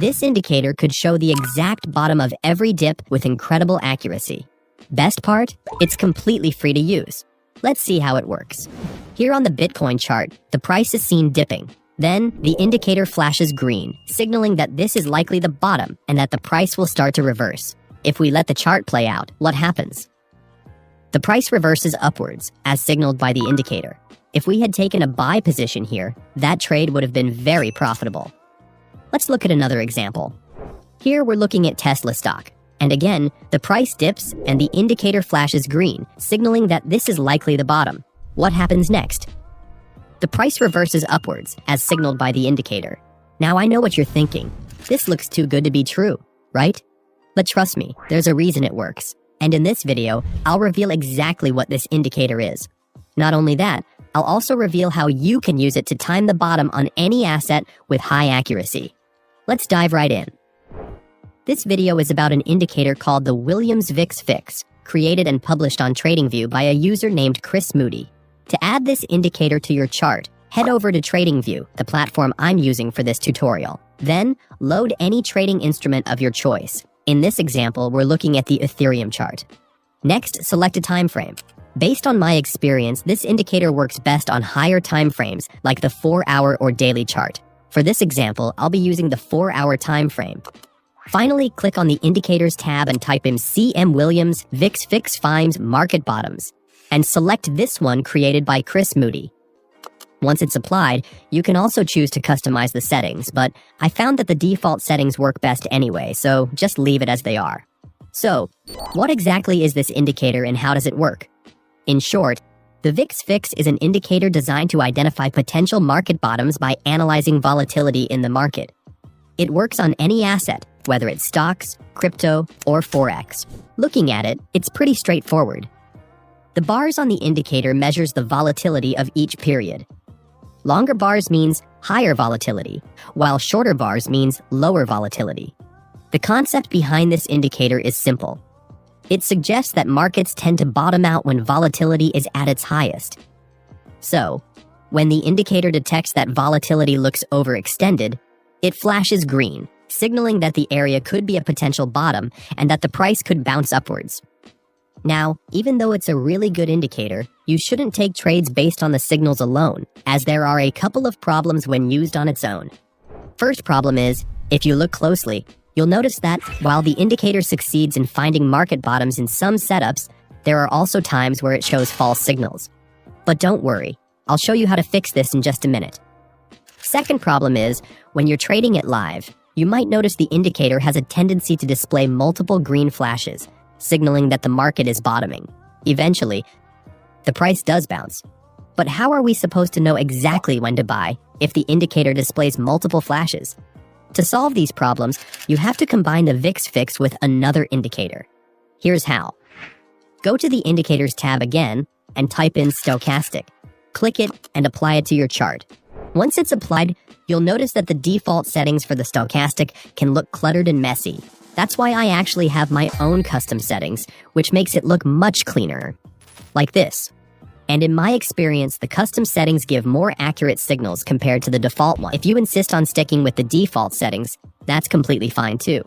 This indicator could show the exact bottom of every dip with incredible accuracy. Best part? It's completely free to use. Let's see how it works. Here on the Bitcoin chart, the price is seen dipping. Then, the indicator flashes green, signaling that this is likely the bottom and that the price will start to reverse. If we let the chart play out, what happens? The price reverses upwards, as signaled by the indicator. If we had taken a buy position here, that trade would have been very profitable. Let's look at another example. Here we're looking at Tesla stock. And again, the price dips and the indicator flashes green, signaling that this is likely the bottom. What happens next? The price reverses upwards, as signaled by the indicator. Now I know what you're thinking. This looks too good to be true, right? But trust me, there's a reason it works. And in this video, I'll reveal exactly what this indicator is. Not only that, I'll also reveal how you can use it to time the bottom on any asset with high accuracy. Let's dive right in. This video is about an indicator called the Williams VIX Fix, created and published on TradingView by a user named Chris Moody. To add this indicator to your chart, head over to TradingView, the platform I'm using for this tutorial. Then, load any trading instrument of your choice. In this example, we're looking at the Ethereum chart. Next, select a time frame. Based on my experience, this indicator works best on higher time frames, like the 4-hour or daily chart. For this example, I'll be using the 4-hour time frame. Finally, click on the Indicators tab and type in CM Williams VIX Fix Finds Market Bottoms, and select this one created by Chris Moody. Once it's applied, you can also choose to customize the settings, but I found that the default settings work best anyway, so just leave it as they are. So, what exactly is this indicator and how does it work? In short, the VIX Fix is an indicator designed to identify potential market bottoms by analyzing volatility in the market. It works on any asset, whether it's stocks, crypto, or Forex. Looking at it, it's pretty straightforward. The bars on the indicator measures the volatility of each period. Longer bars means higher volatility, while shorter bars means lower volatility. The concept behind this indicator is simple. It suggests that markets tend to bottom out when volatility is at its highest. So, when the indicator detects that volatility looks overextended, it flashes green, signaling that the area could be a potential bottom and that the price could bounce upwards. Now, even though it's a really good indicator, you shouldn't take trades based on the signals alone, as there are a couple of problems when used on its own. First problem is, if you look closely, you'll notice that while the indicator succeeds in finding market bottoms in some setups, there are also times where it shows false signals. But don't worry, I'll show you how to fix this in just a minute. Second problem is, when you're trading it live, you might notice the indicator has a tendency to display multiple green flashes, signaling that the market is bottoming. Eventually, the price does bounce. But how are we supposed to know exactly when to buy if the indicator displays multiple flashes? To solve these problems, you have to combine the VIX Fix with another indicator. Here's how. Go to the Indicators tab again and type in Stochastic. Click it and apply it to your chart. Once it's applied, you'll notice that the default settings for the Stochastic can look cluttered and messy. That's why I actually have my own custom settings, which makes it look much cleaner. Like this. And in my experience, the custom settings give more accurate signals compared to the default one. If you insist on sticking with the default settings, that's completely fine too.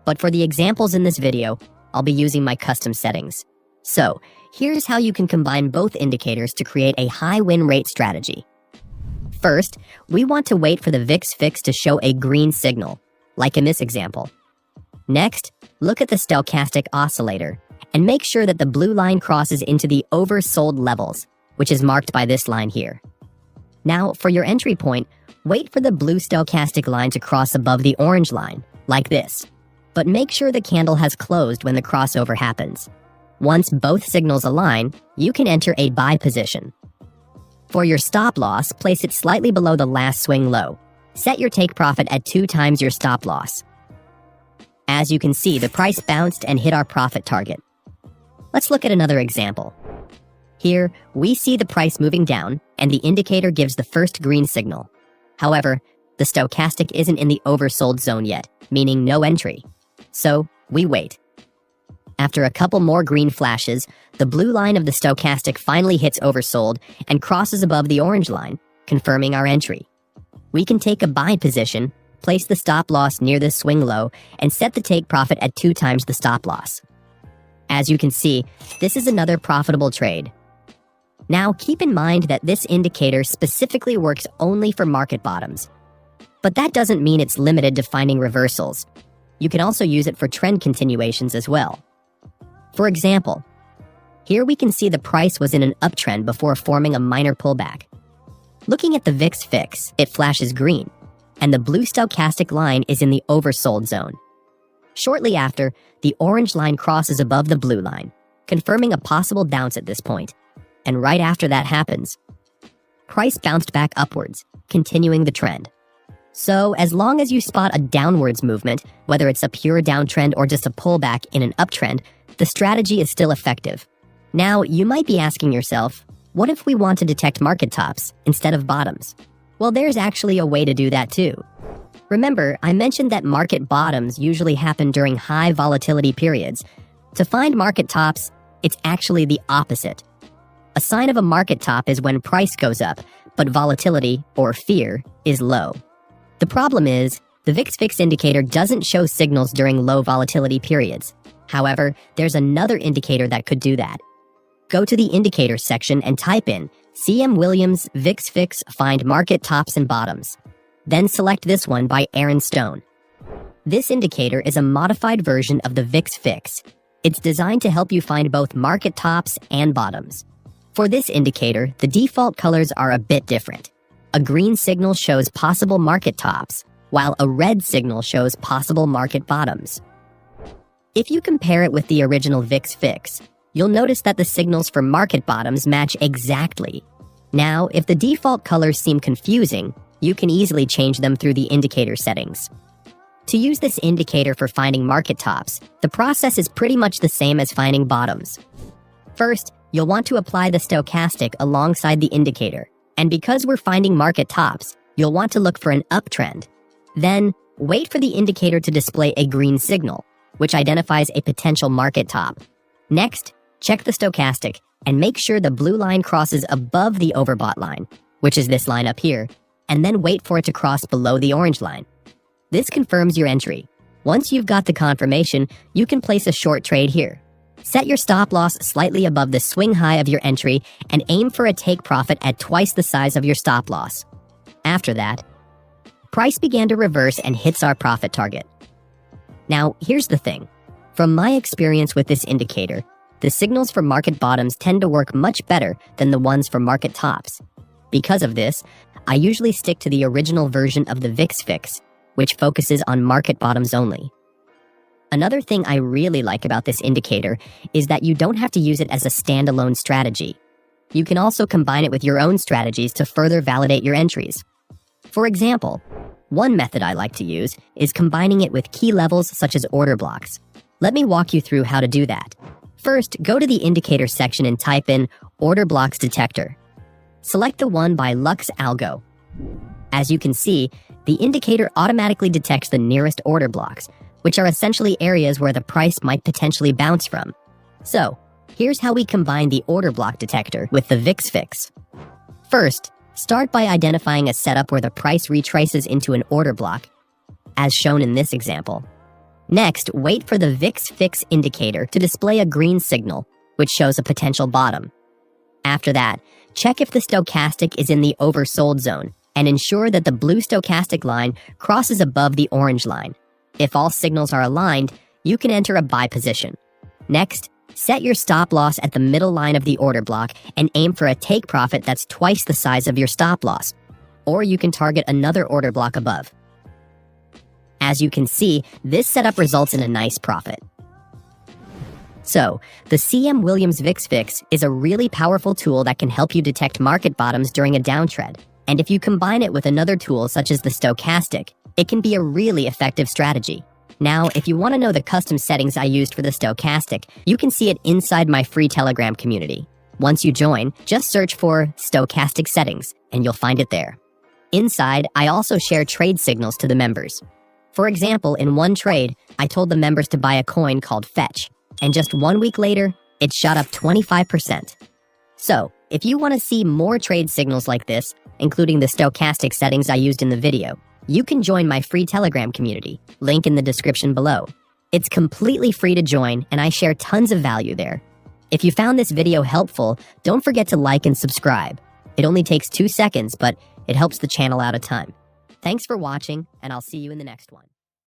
But for the examples in this video, I'll be using my custom settings. So, here's how you can combine both indicators to create a high win rate strategy. First, we want to wait for the VIX Fix to show a green signal, like in this example. Next, look at the stochastic oscillator, and make sure that the blue line crosses into the oversold levels, which is marked by this line here. Now, for your entry point, wait for the blue stochastic line to cross above the orange line, like this. But make sure the candle has closed when the crossover happens. Once both signals align, you can enter a buy position. For your stop loss, place it slightly below the last swing low. Set your take profit at 2 times your stop loss. As you can see, the price bounced and hit our profit target. Let's look at another example. Here, we see the price moving down, and the indicator gives the first green signal. However, the stochastic isn't in the oversold zone yet, meaning no entry. So, we wait. After a couple more green flashes, the blue line of the stochastic finally hits oversold and crosses above the orange line, confirming our entry. We can take a buy position, place the stop loss near the swing low, and set the take profit at 2 times the stop loss. As you can see, this is another profitable trade. Now, keep in mind that this indicator specifically works only for market bottoms. But that doesn't mean it's limited to finding reversals. You can also use it for trend continuations as well. For example, here we can see the price was in an uptrend before forming a minor pullback. Looking at the VIX fix, it flashes green, and the blue stochastic line is in the oversold zone. Shortly after, the orange line crosses above the blue line, confirming a possible bounce at this point. And right after that happens, price bounced back upwards, continuing the trend. So, as long as you spot a downwards movement, whether it's a pure downtrend or just a pullback in an uptrend, the strategy is still effective. Now, you might be asking yourself, what if we want to detect market tops instead of bottoms? Well, there's actually a way to do that too. Remember, I mentioned that market bottoms usually happen during high volatility periods. To find market tops, it's actually the opposite. A sign of a market top is when price goes up, but volatility, or fear, is low. The problem is, the VIX fix indicator doesn't show signals during low volatility periods. However, there's another indicator that could do that. Go to the Indicators section and type in CM Williams VIX Fix Find Market Tops and Bottoms. Then select this one by Aaron Stone. This indicator is a modified version of the VIX Fix. It's designed to help you find both market tops and bottoms. For this indicator, the default colors are a bit different. A green signal shows possible market tops, while a red signal shows possible market bottoms. If you compare it with the original VIX Fix, you'll notice that the signals for market bottoms match exactly. Now, if the default colors seem confusing, you can easily change them through the indicator settings. To use this indicator for finding market tops, the process is pretty much the same as finding bottoms. First, you'll want to apply the stochastic alongside the indicator, and because we're finding market tops, you'll want to look for an uptrend. Then, wait for the indicator to display a green signal, which identifies a potential market top. Next, check the stochastic and make sure the blue line crosses above the overbought line, which is this line up here, and then wait for it to cross below the orange line. This confirms your entry. Once you've got the confirmation, you can place a short trade here. Set your stop loss slightly above the swing high of your entry and aim for a take profit at twice the size of your stop loss. After that, price began to reverse and hits our profit target. Now, here's the thing. From my experience with this indicator, the signals for market bottoms tend to work much better than the ones for market tops. Because of this, I usually stick to the original version of the VIX Fix, which focuses on market bottoms only. Another thing I really like about this indicator is that you don't have to use it as a standalone strategy. You can also combine it with your own strategies to further validate your entries. For example, one method I like to use is combining it with key levels such as order blocks. Let me walk you through how to do that. First, go to the indicator section and type in Order Blocks Detector. Select the one by Lux Algo. As you can see, the indicator automatically detects the nearest order blocks, which are essentially areas where the price might potentially bounce from. So, here's how we combine the order block detector with the VIX Fix. First, start by identifying a setup where the price retraces into an order block, as shown in this example. Next, wait for the VIX Fix indicator to display a green signal, which shows a potential bottom. After that, check if the stochastic is in the oversold zone, and ensure that the blue stochastic line crosses above the orange line. If all signals are aligned, you can enter a buy position. Next, set your stop loss at the middle line of the order block and aim for a take profit that's twice the size of your stop loss. Or you can target another order block above. As you can see, this setup results in a nice profit. So, the CM Williams VIX Fix is a really powerful tool that can help you detect market bottoms during a downtrend. And if you combine it with another tool such as the stochastic, it can be a really effective strategy. Now, if you want to know the custom settings I used for the stochastic, you can see it inside my free Telegram community. Once you join, just search for stochastic settings, and you'll find it there. Inside, I also share trade signals to the members. For example, in one trade, I told the members to buy a coin called Fetch, and just 1 week later, it shot up 25%. So, if you want to see more trade signals like this, including the stochastic settings I used in the video, you can join my free Telegram community, link in the description below. It's completely free to join, and I share tons of value there. If you found this video helpful, don't forget to like and subscribe. It only takes 2 seconds, but it helps the channel out a ton. Thanks for watching, and I'll see you in the next one.